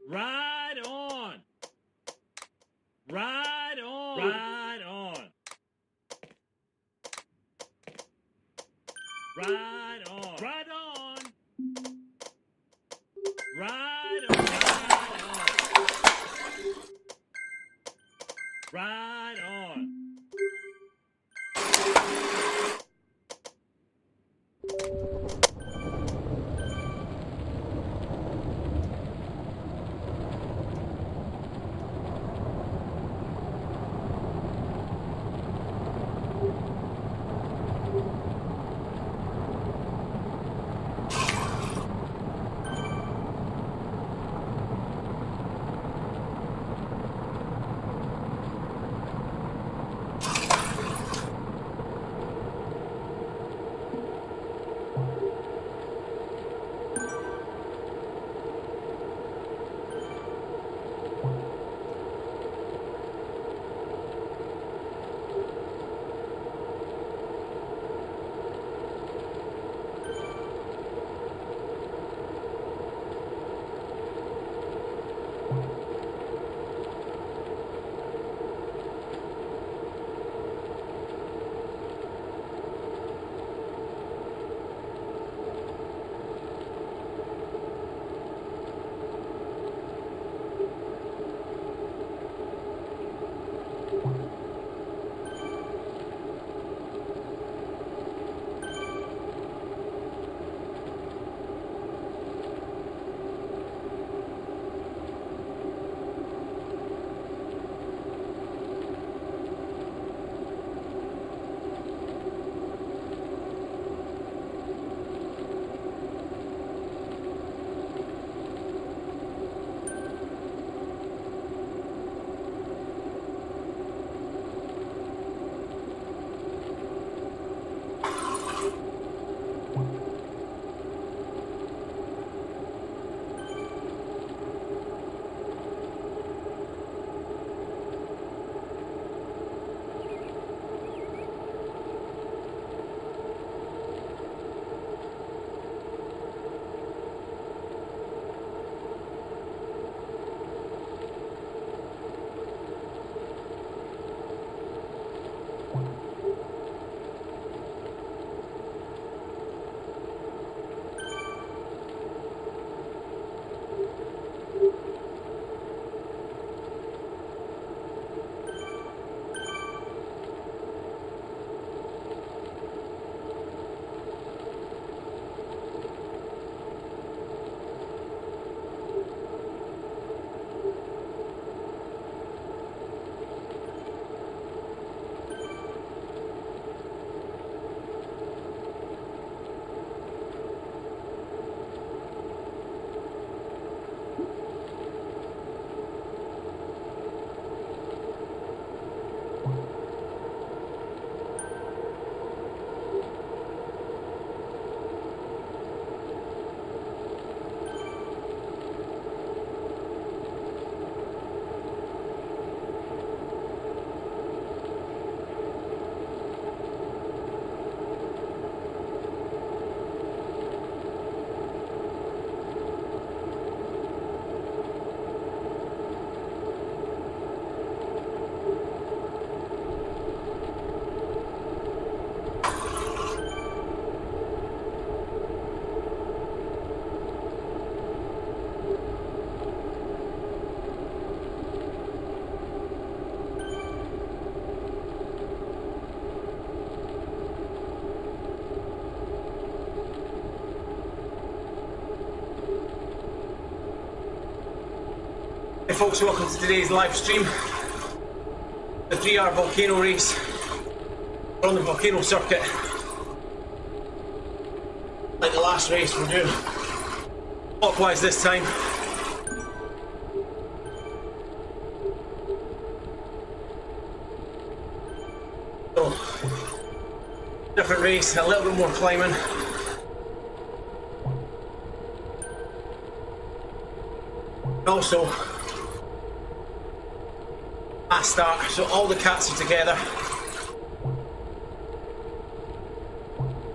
Ride on. Ride on. Ride on. Ride on. Ride on. Ride on. Ride on. Hey folks, welcome to today's live stream. The 3-hour Volcano race. We're on the Volcano circuit. Like the last race, we're doing clockwise this time. So, different race, a little bit more climbing. Also, fast start, so all the cats are together.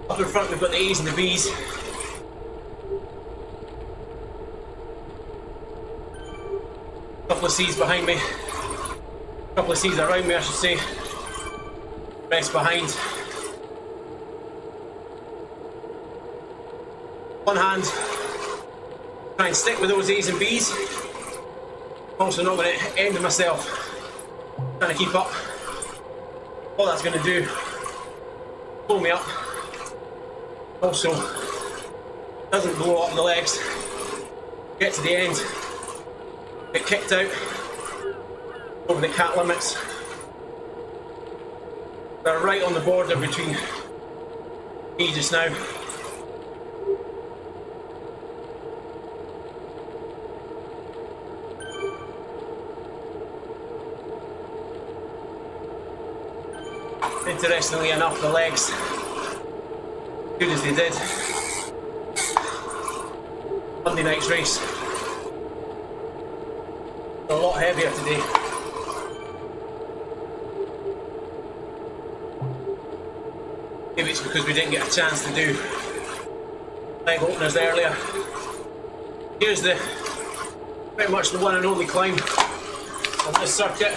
Up in front we've got the A's and the B's. couple of seas behind me. A couple of seas around me, I should say. Rest behind. One hand, try and stick with those A's and B's. I'm also not going to end myself trying to keep up. All that's going to do, pull me up. Also, doesn't blow up the legs. Get to the end, get kicked out over the cat limits. They're right on the border between me just now. Interestingly enough, the legs, good as they did Monday night's race, they're a lot heavier today. Maybe it's because we didn't get a chance to do leg openers earlier. Here's pretty much the one and only climb on this circuit.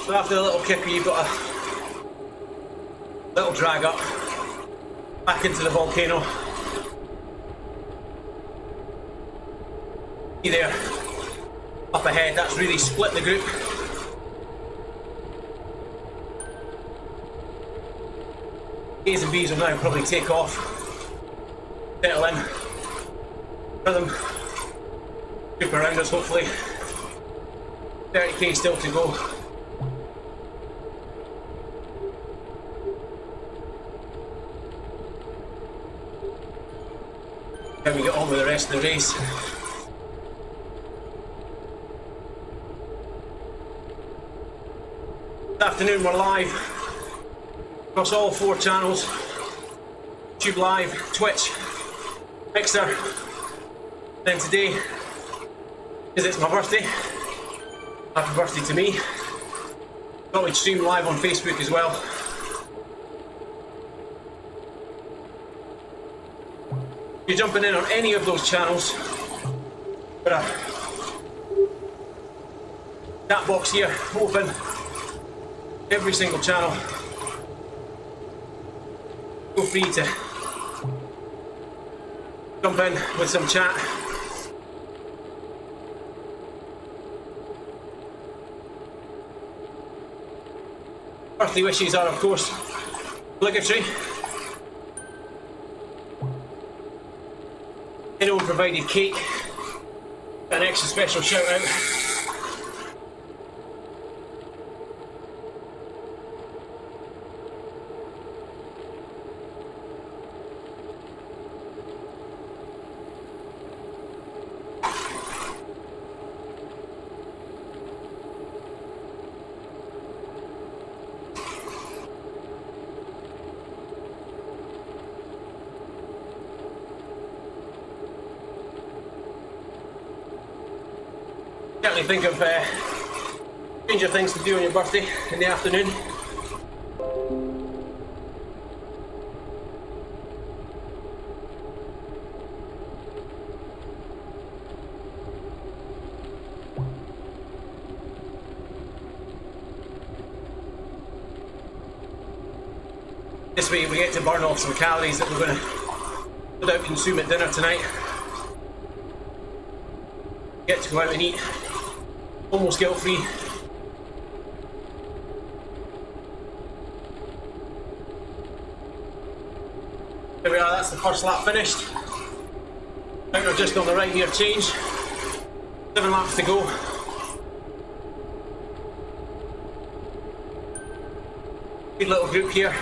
So after the little kicker, you've got a little drag up back into the volcano. See there, up ahead, that's really split the group. A's and B's will now probably take off, settle in, rhythm, group around us hopefully. 30k still to go. Can we get on with the rest of the race? This afternoon we're live across all 4 channels: YouTube Live, Twitch, Mixer. Then today, because it's my birthday, happy birthday to me. Thought we'd stream live on Facebook as well. If you're jumping in on any of those channels, got a chat box here open, every single channel. Feel free to jump in with some chat. Birthday wishes are, of course, obligatory. Anyone provided cake, an extra special shout out. Certainly think of stranger things to do on your birthday in the afternoon. This way we get to burn off some calories that we're going to no doubt consume at dinner tonight. Get to go out and eat almost guilt-free. There we are, that's the first lap finished. Counter just on the right here change. 7 laps to go. Good little group here.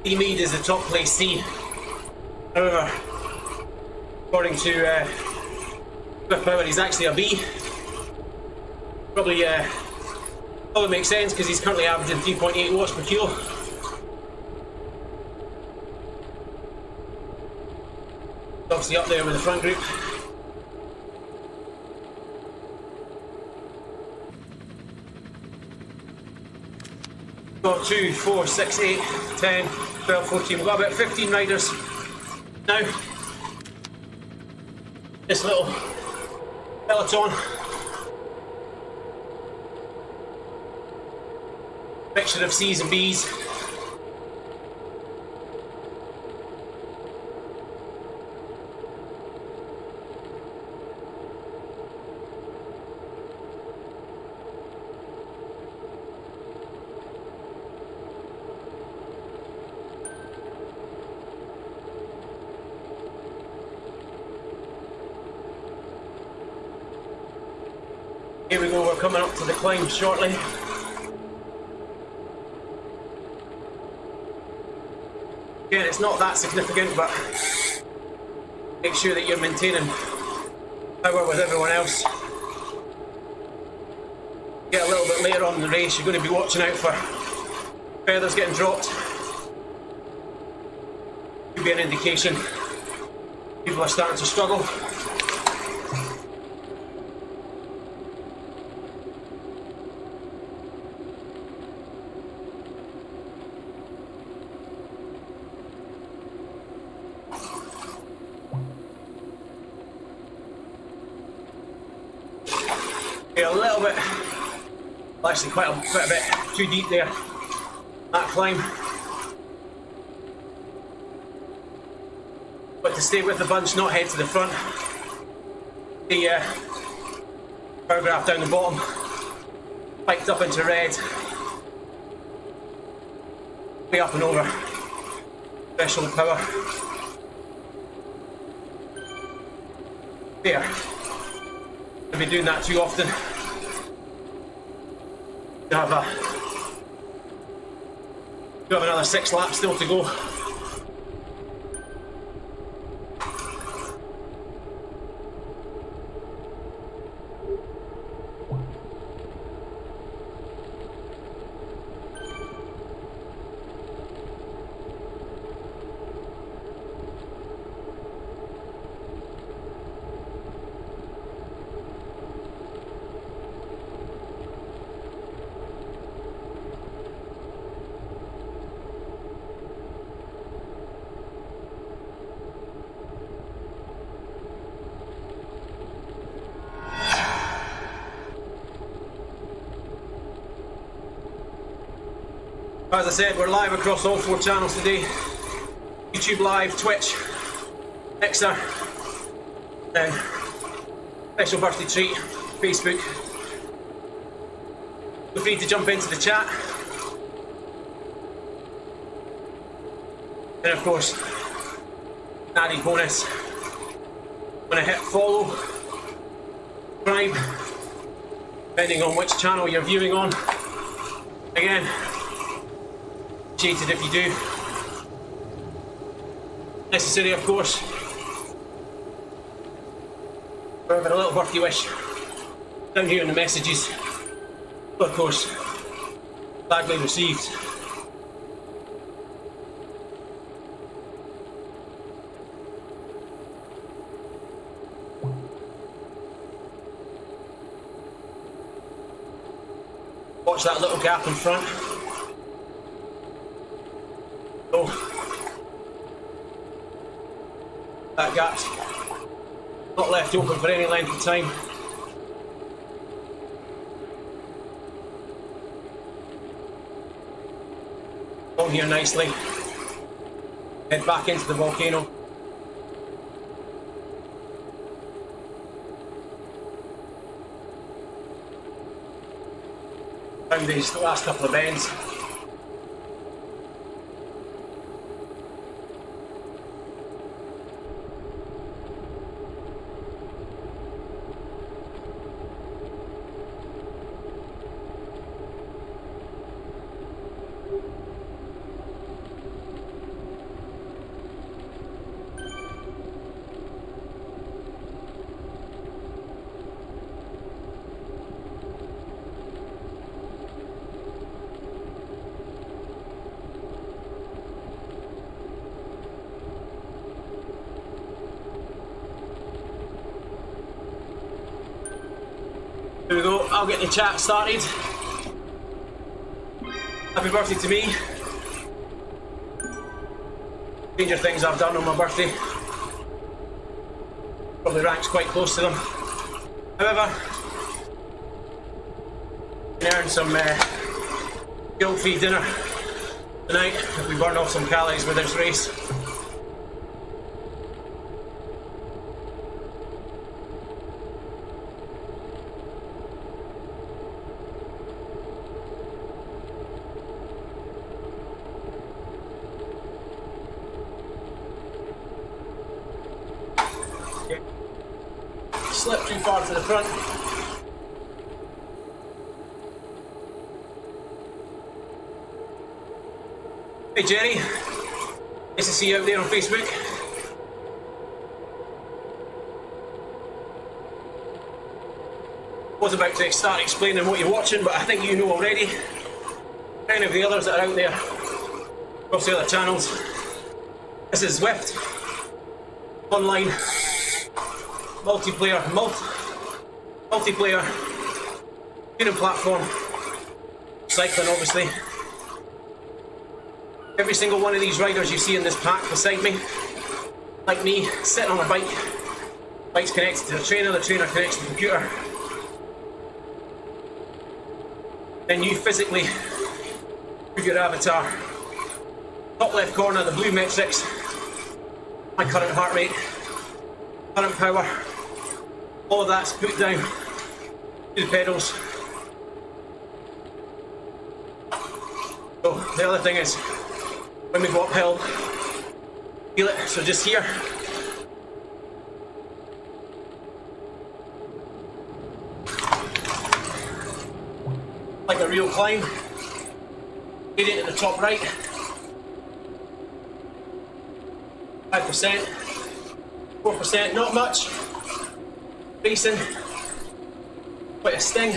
Mead is the top place C. However, according to ZWIFT Power, he's actually a B. Probably makes sense because he's currently averaging 3.8 watts per kilo. Obviously up there with the front group. Got 2, 4, 6, 8, 10, 12, 14. We've got about 15 riders now. This little peloton. Mixture of C's and B's. Here we go, we're coming up to the climb shortly. Again, it's not that significant, but make sure that you're maintaining power with everyone else. Get a little bit later on in the race, you're going to be watching out for feathers getting dropped. Could be an indication people are starting to struggle. A little bit, well, actually quite a bit too deep there, that climb. But to stay with the bunch, not head to the front. The paragraph down the bottom, spiked up into red, way up and over, threshold power. There. I'll be doing that too often. You have another 6 laps still to go. As I said, we're live across all 4 channels today. YouTube Live, Twitch, Mixer, then special birthday treat, Facebook. Feel free to jump into the chat. And of course, an added bonus, when I hit follow, subscribe, depending on which channel you're viewing on. Again, appreciated if you do. Necessary, of course. However, a little birthday wish down here in the messages. But of course, gladly received. Watch that little gap in front. So, that gap's not left open for any length of time. On here nicely. Head back into the volcano. Found these last couple of bends. I'll get the chat started. Happy birthday to me. Stranger things I've done on my birthday. Probably ranks quite close to them. However, we can earn some guilt-free dinner tonight if we burn off some calories with this race. Slip too far to the front. Hey Jerry, nice to see you out there on Facebook. I was about to start explaining what you're watching, but I think you know already. Any of the others that are out there across the other channels. This is ZWIFT, online multiplayer shooting platform, cycling obviously. Every single one of these riders you see in this pack beside me, like me, sitting on a bike. Bike's connected to the trainer connects to the computer. Then you physically move your avatar. Top left corner, the blue metrics, my current heart rate, current power, all of that's put down to the pedals. So the other thing is, when we go uphill, feel it. So just here, like a real climb, get it to the top right, 5%, 4%, not much. Racing, quite a sting.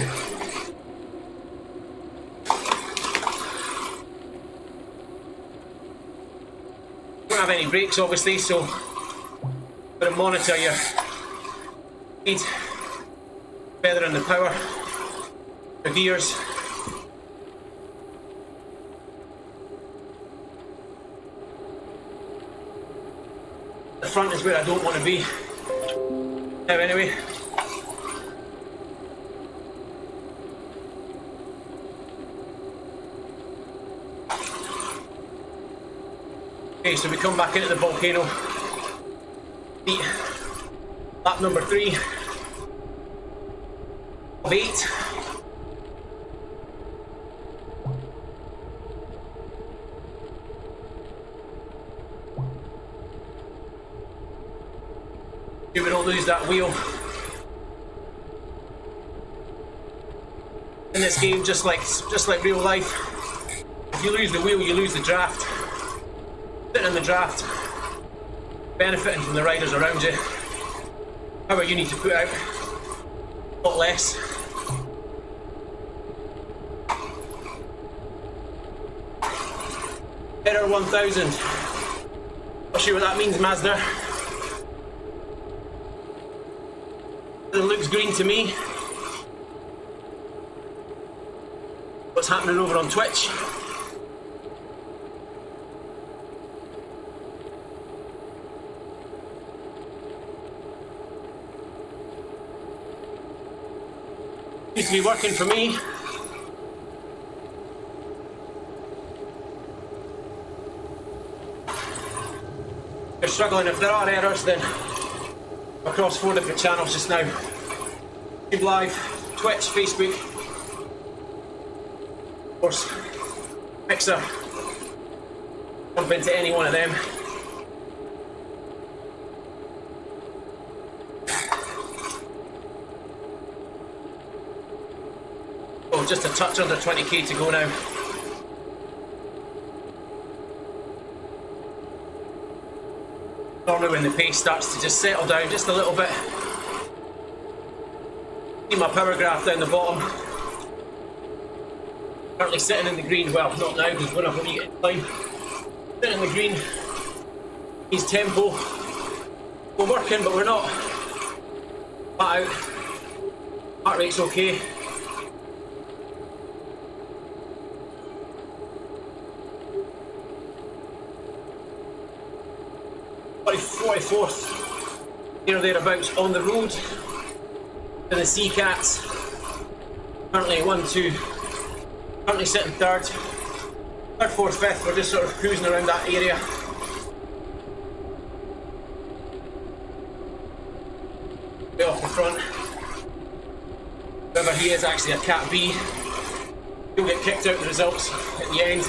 Don't have any brakes obviously, so you've got to monitor your speed, feathering the power, the gears. The front is where I don't want to be. Now anyway. Okay, so we come back into the Volcano. Lap number 3 of 8. We don't lose that wheel. In this game, just like real life, if you lose the wheel, you lose the draft. Sitting in the draft, benefiting from the riders around you. However, you need to put out a lot less. Error 1000. Not sure what that means, Mazda. It looks green to me. What's happening over on Twitch? Seems to be working for me. If you're struggling, if there are errors, then across 4 different channels just now. YouTube Live, Twitch, Facebook, of course, Mixer. Jump into any one of them. Oh, just a touch under 20k to go now. Normally when the pace starts to just settle down just a little bit. See my power graph down the bottom. Currently sitting in the green, well not now because when I've only got time. Sitting in the green, needs tempo. We're working but we're not flat out. Heart rate's okay. 44th, there or thereabouts on the road to the Sea Cats. Currently 1, 2, currently sitting third, 4th, 5th, we're just sort of cruising around that area. Way off the front. Whoever he is actually a Cat B. He'll get kicked out the results at the end.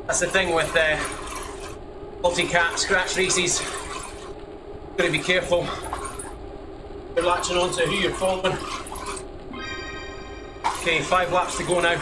That's the thing with multi-cat scratch races. You've got to be careful. You're latching on to who you're following. Okay, 5 laps to go now.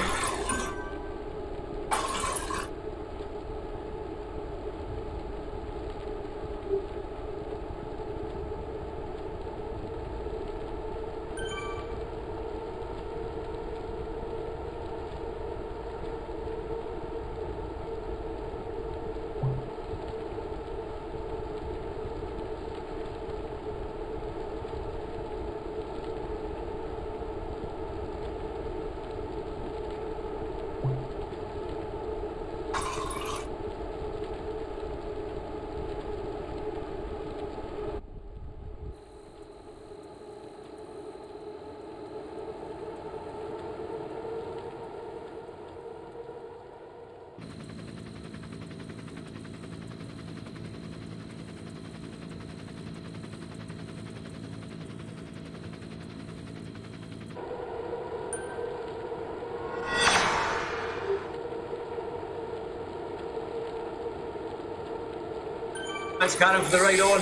Thanks, Karen, for the ride on.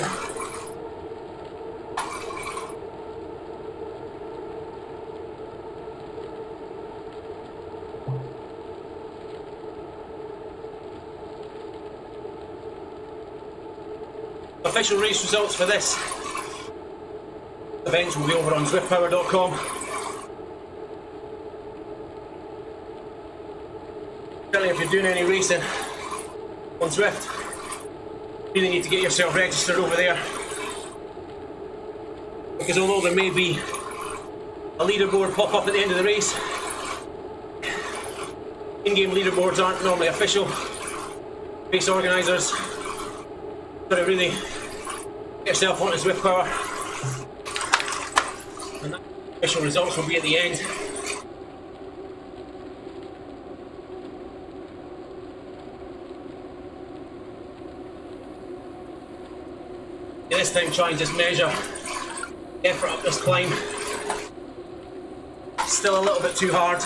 Official race results for this event will be over on ZWIFTpower.com. Certainly, if you're doing any racing on Zwift, you really need to get yourself registered over there, because although there may be a leaderboard pop up at the end of the race, in-game leaderboards aren't normally official. Race organisers got to really get yourself onto Zwift Power, and the official results will be at the end. This time try and just measure the effort up this climb. Still a little bit too hard.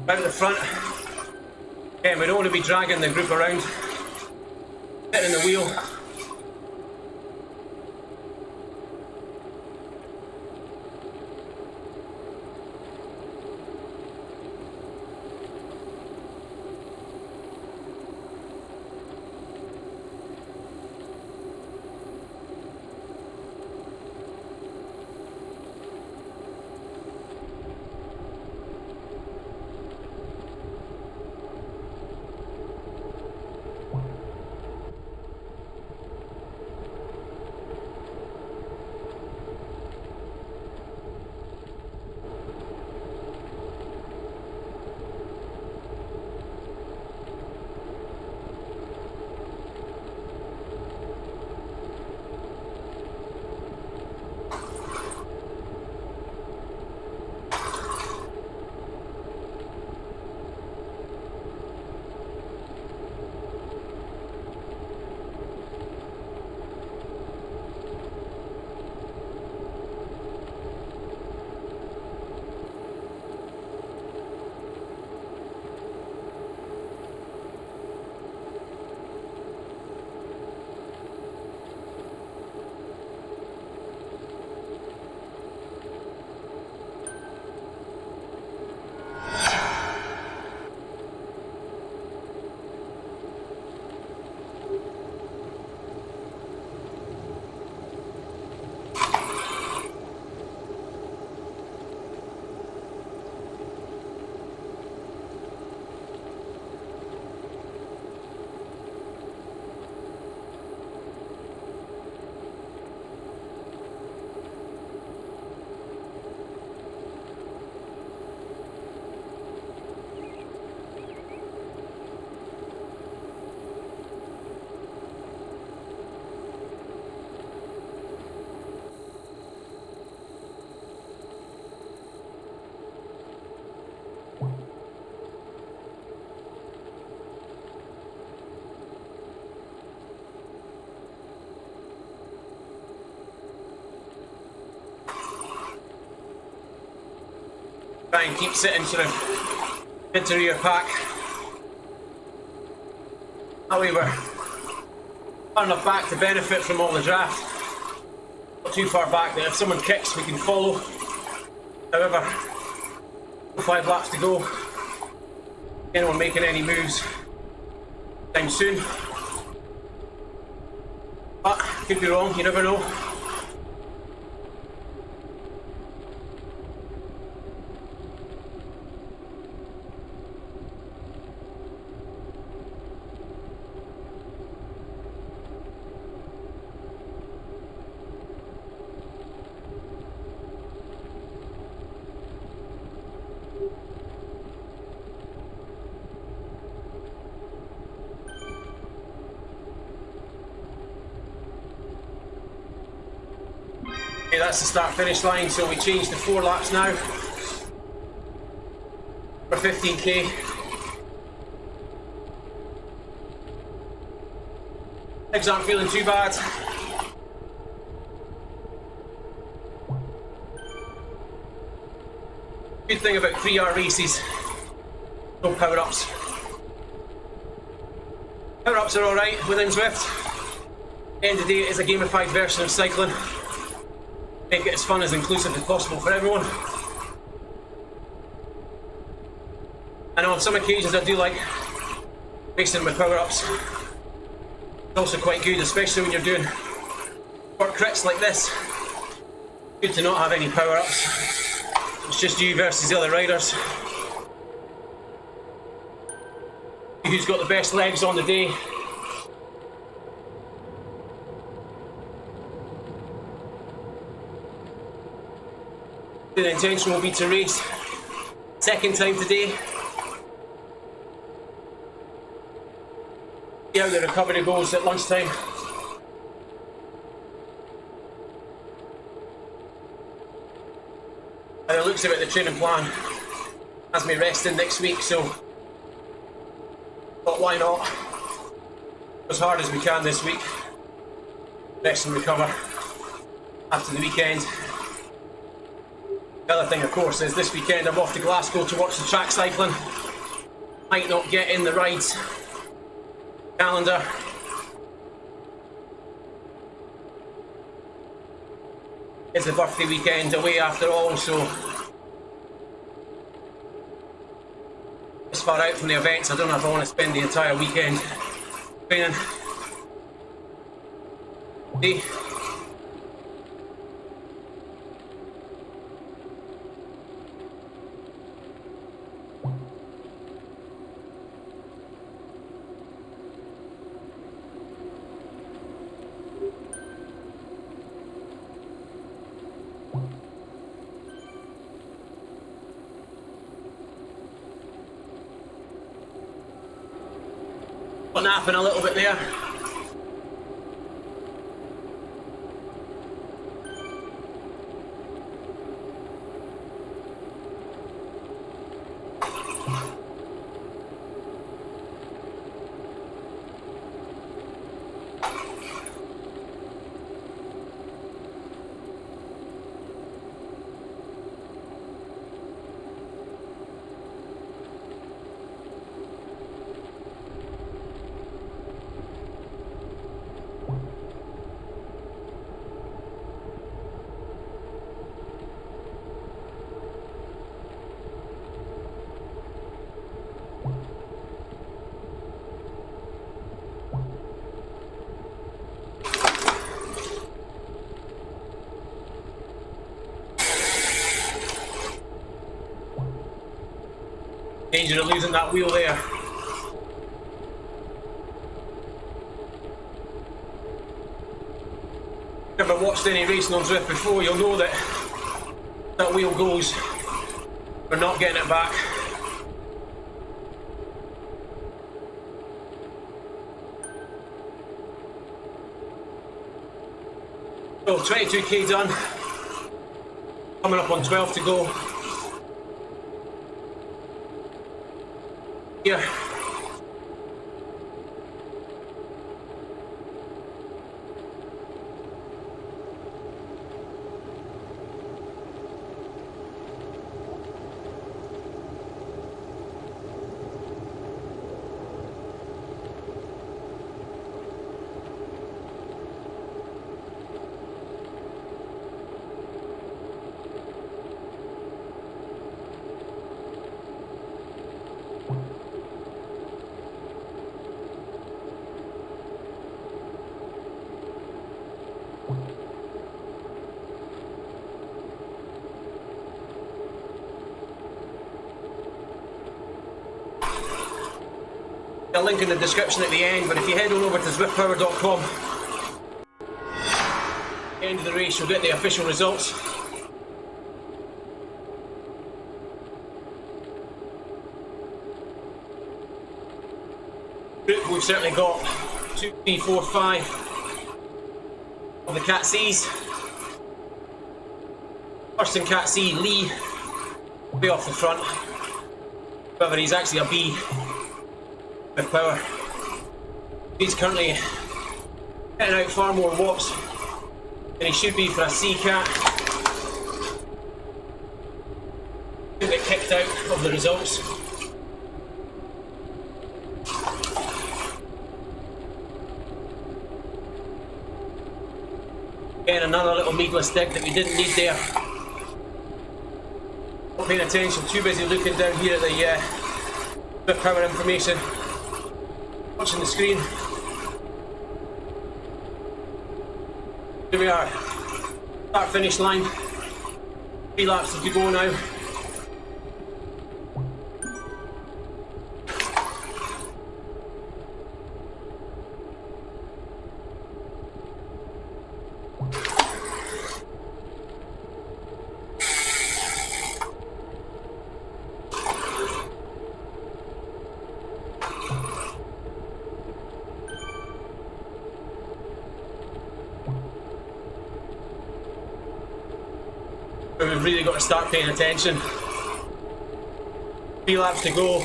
Out the front. Again, we don't want to be dragging the group around, hitting the wheel. Try and keep sitting sort of mid to rear pack. That way we're far enough back to benefit from all the draft. Not too far back that if someone kicks we can follow. However, 5 laps to go. Anyone making any moves time soon. But could be wrong, you never know. Okay, that's the start finish line, so we changed to 4 laps now for 15k. Legs aren't feeling too bad. Good thing about 3R races, no power-ups. Power-ups are alright within Zwift. At the end of the day, it is a gamified version of cycling. Make it as fun as inclusive as possible for everyone. And on some occasions I do like racing with power-ups. It's also quite good, especially when you're doing short crits like this. Good to not have any power-ups. It's just you versus the other riders. Who's got the best legs on the day. The intention will be to race second time today. See how the recovery goes at lunchtime. And it looks like the training plan has me resting next week, so but why not? As hard as we can this week. Rest and recover after the weekend. The other thing, of course, is this weekend I'm off to Glasgow to watch the track cycling. Might not get in the rides calendar. It's a birthday weekend away after all, so this far out from the events, I don't know if I want to spend the entire weekend training. See? Napping a little bit there. Danger of losing that wheel there. If you've never watched any racing on Zwift before, you'll know that that wheel goes, we're not getting it back. So 22k done, coming up on 12 to go. Here. A link in the description at the end, but if you head on over to ZWIFTpower.com, end of the race, you'll get the official results. Group, we've certainly got 2, 3, 4, 5 of the Cat Cs. First in Cat C, Lee, way off the front. However, he's actually a B with power. He's currently getting out far more watts than he should be for a C cat. He'll get kicked out of the results. Again, another little needless dig that we didn't need there. Not paying attention, too busy looking down here at the power information. Watching the screen. Here we are. Start finish line. 3 laps to go now. We've really got to start paying attention. 3 laps to go.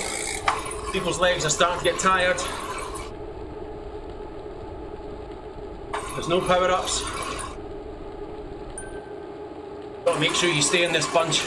People's legs are starting to get tired. There's no power-ups. Got to make sure you stay in this bunch.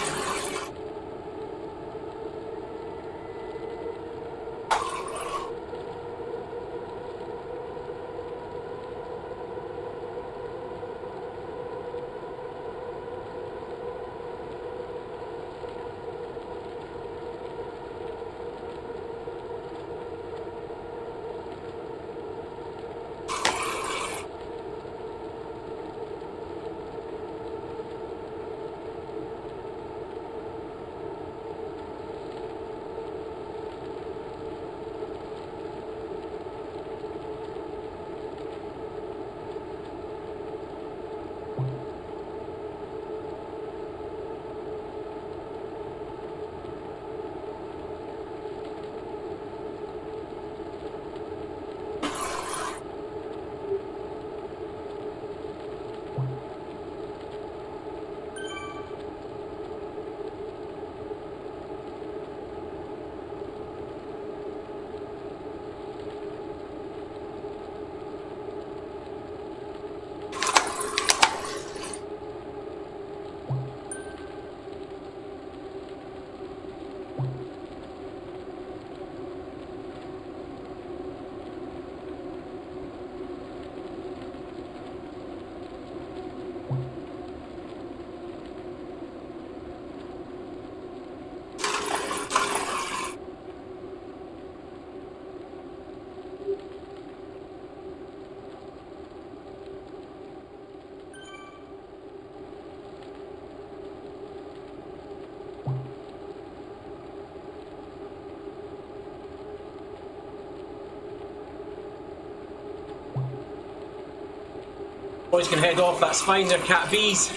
Boys can head off, that's fine, they're Cat Bs.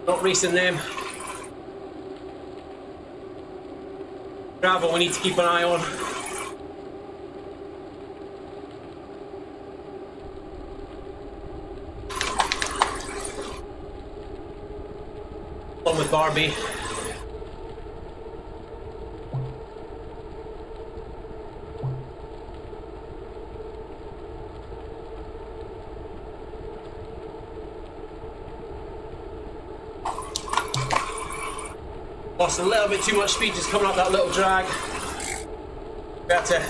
Not racing them. Gravel we need to keep an eye on. Along with Barbie. Lost a little bit too much speed just coming up that little drag. Got to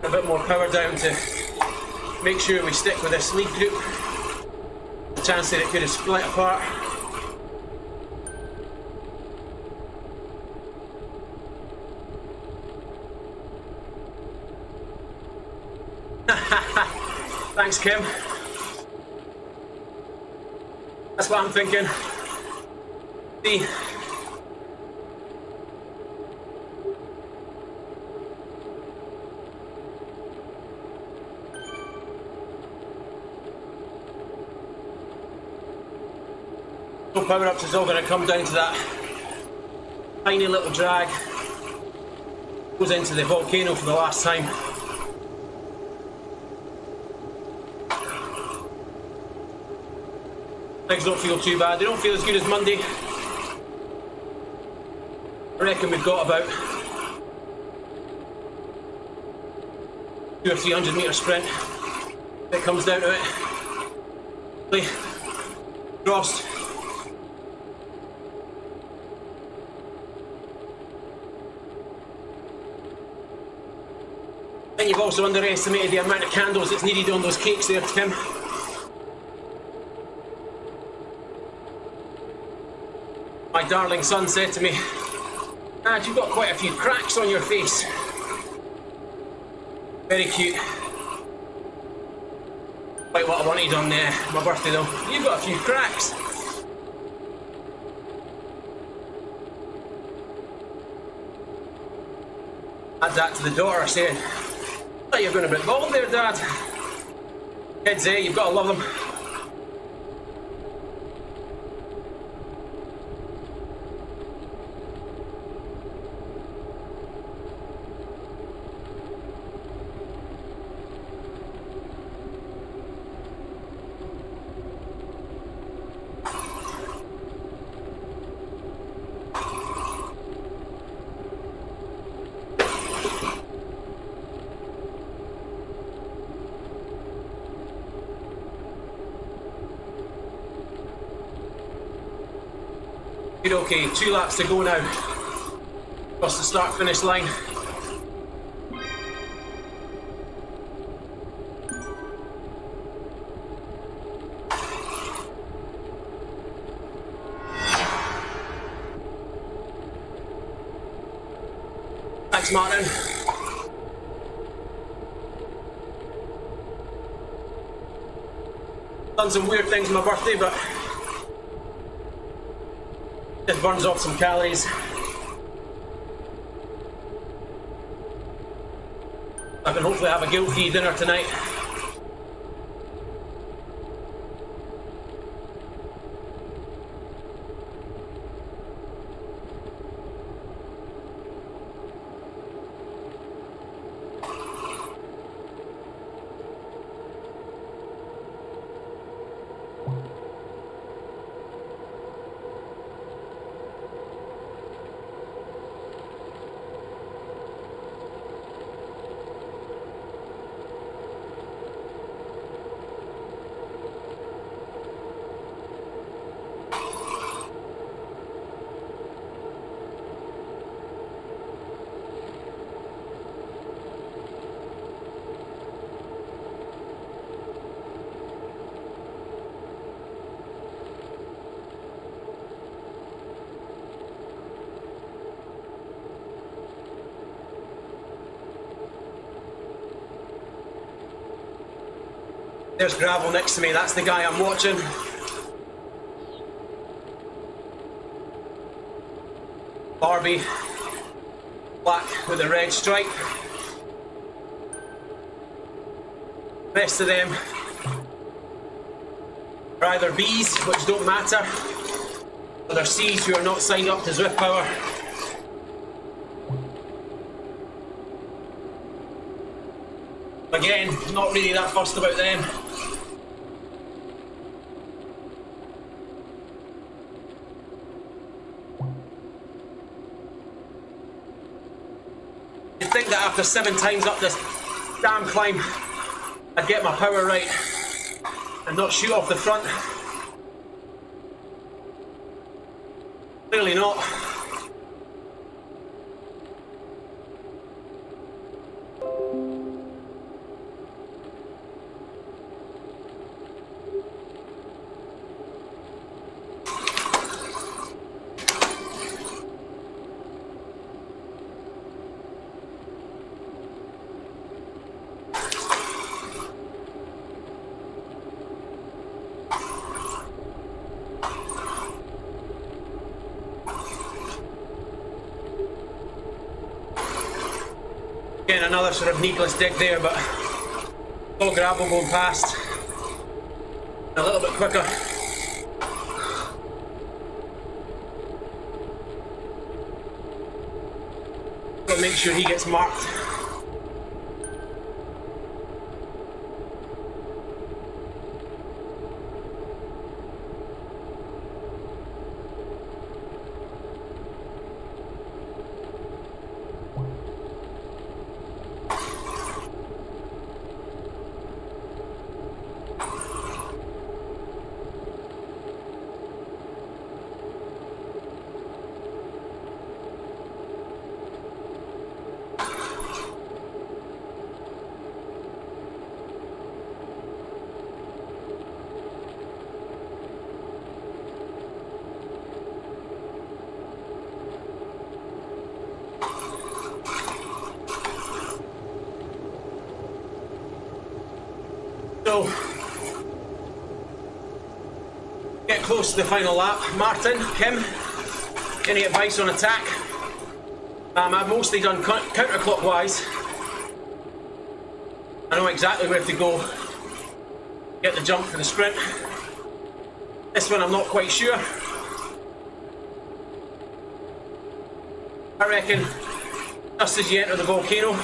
a bit more power down to make sure we stick with this lead group. The chance that it could have split apart. Thanks, Kim. That's what I'm thinking. See. No power ups is all going to come down to that tiny little drag. Goes into the Volcano for the last time. Legs don't feel too bad. They don't feel as good as Monday. I reckon we've got about 200 or 300 metre sprint. It comes down to it. Play. Crossed. I think you've also underestimated the amount of candles that's needed on those cakes there, Tim. My darling son said to me, "Dad, you've got quite a few cracks on your face." Very cute. Quite what I wanted on my birthday though. You've got a few cracks. Add that to the daughter saying, "I thought you were going a bit bald there, Dad." Kids, you've got to love them. Okay, 2 laps to go now. Across the start-finish line. Thanks, Martin. Done some weird things on my birthday, but just burns off some calories. I can hopefully have a guilt-free dinner tonight. There's gravel next to me, that's the guy I'm watching. Barbie, black with a red stripe. The rest of them are either Bs, which don't matter, or they're Cs who are not signed up to ZWIFT Power. Again, not really that fussed about them. You'd think that after 7 times up this damn climb, I'd get my power right and not shoot off the front. Clearly not. Again, another sort of needless dig there, but all gravel going past. A little bit quicker. Gotta make sure he gets marked. So, get close to the final lap. Martin, Kim, any advice on attack? I've mostly done counterclockwise. I know exactly where to go. Get the jump for the sprint. This one I'm not quite sure. I reckon just as you enter the volcano,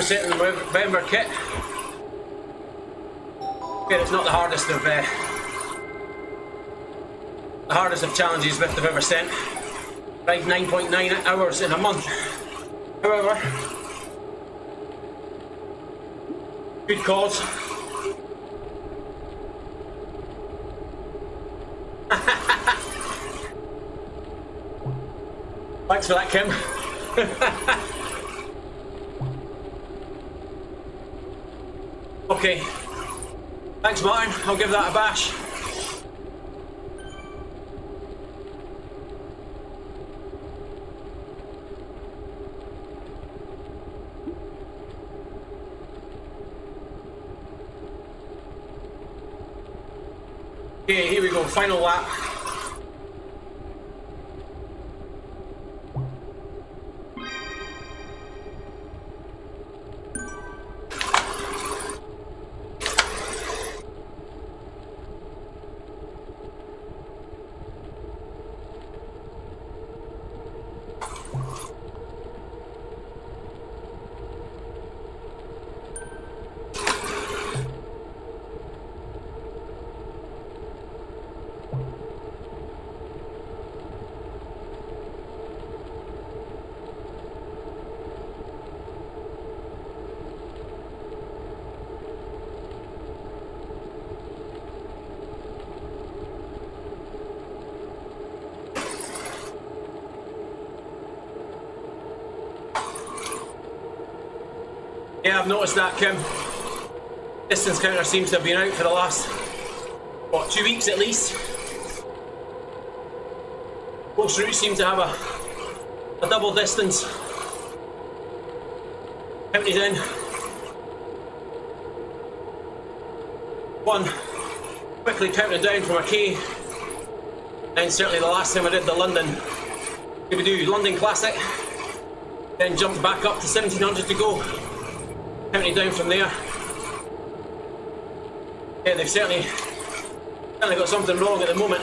in the November kit. Okay, it's not the hardest of challenges ZWIFT have ever sent. Ride 9.9 hours in a month. However, good cause. Thanks for that, Kim. Okay, thanks Martin, I'll give that a bash. Okay, here we go, final lap. Yeah, I've noticed that, Kim. Distance counter seems to have been out for the last, what, 2 weeks at least. Most routes seem to have a double distance. Counted in. One quickly counted down from a K. Then certainly the last time I did the London, we do London Classic. Then jumped back up to 1700 to go. Counting down from there. Yeah, they've certainly got something wrong at the moment.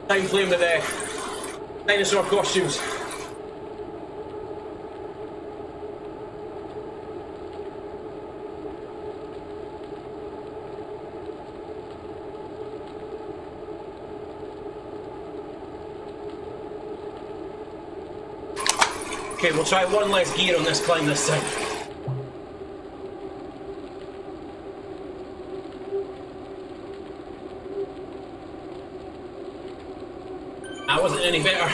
Time playing with dinosaur costumes. Okay, we'll try one less gear on this climb this time. That wasn't any better.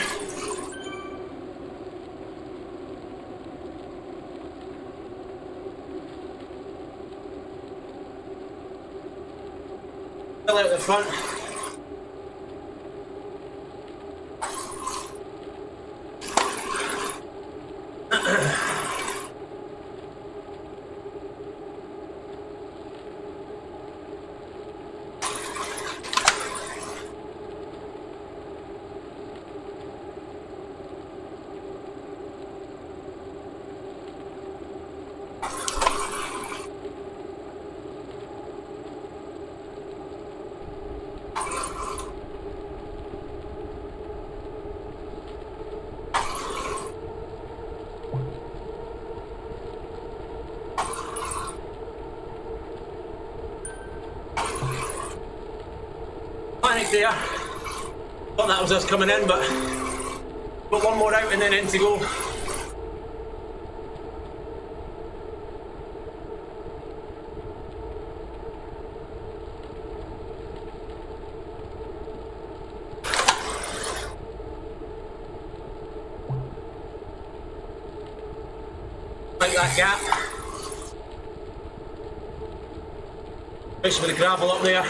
the front. Panic there. Thought that was us coming in, but got one more out and then in to go. Like that gap. Especially with the gravel up there.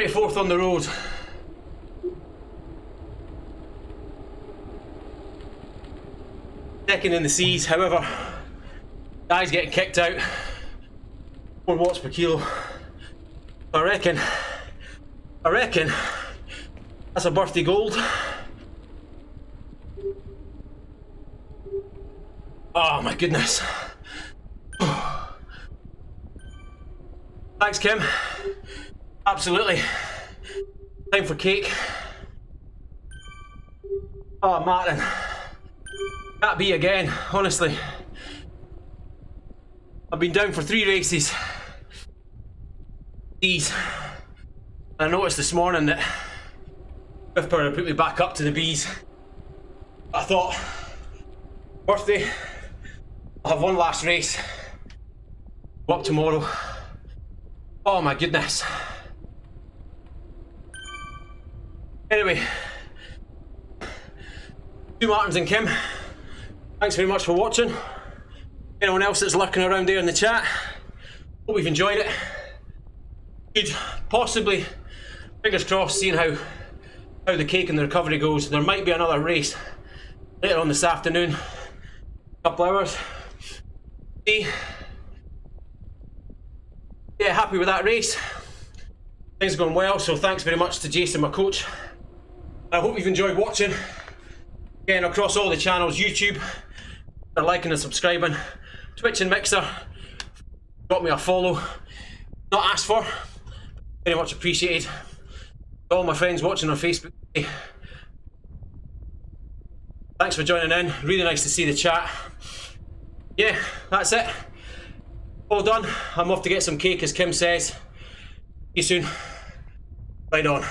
Fourth on the road. Second in the seas, however, guys getting kicked out. 4 watts per kilo. I reckon that's a birthday gold. Oh my goodness. Thanks, Kim. Absolutely. Time for cake. Oh, Martin. Can't be again, honestly. I've been down for 3 races. B's. I noticed this morning that ZWIFT Power put me back up to the B's. I thought, birthday, I'll have one last race. Go up tomorrow. Oh my goodness. Anyway, Stu Martins and Kim, thanks very much for watching. Anyone else that's lurking around there in the chat, hope you've enjoyed it. Could possibly, fingers crossed, seeing how the cake and the recovery goes. There might be another race later on this afternoon, a couple hours. See, yeah, happy with that race. things are going well, so thanks very much to Jason, my coach. I hope you've enjoyed watching. Again, across all the channels, YouTube, they're liking and subscribing. Twitch and Mixer, got me a follow. Not asked for, very much appreciated. All my friends watching on Facebook, thanks for joining in. Really nice to see the chat. Yeah, that's it. All done. I'm off to get some cake, as Kim says. See you soon. Right on.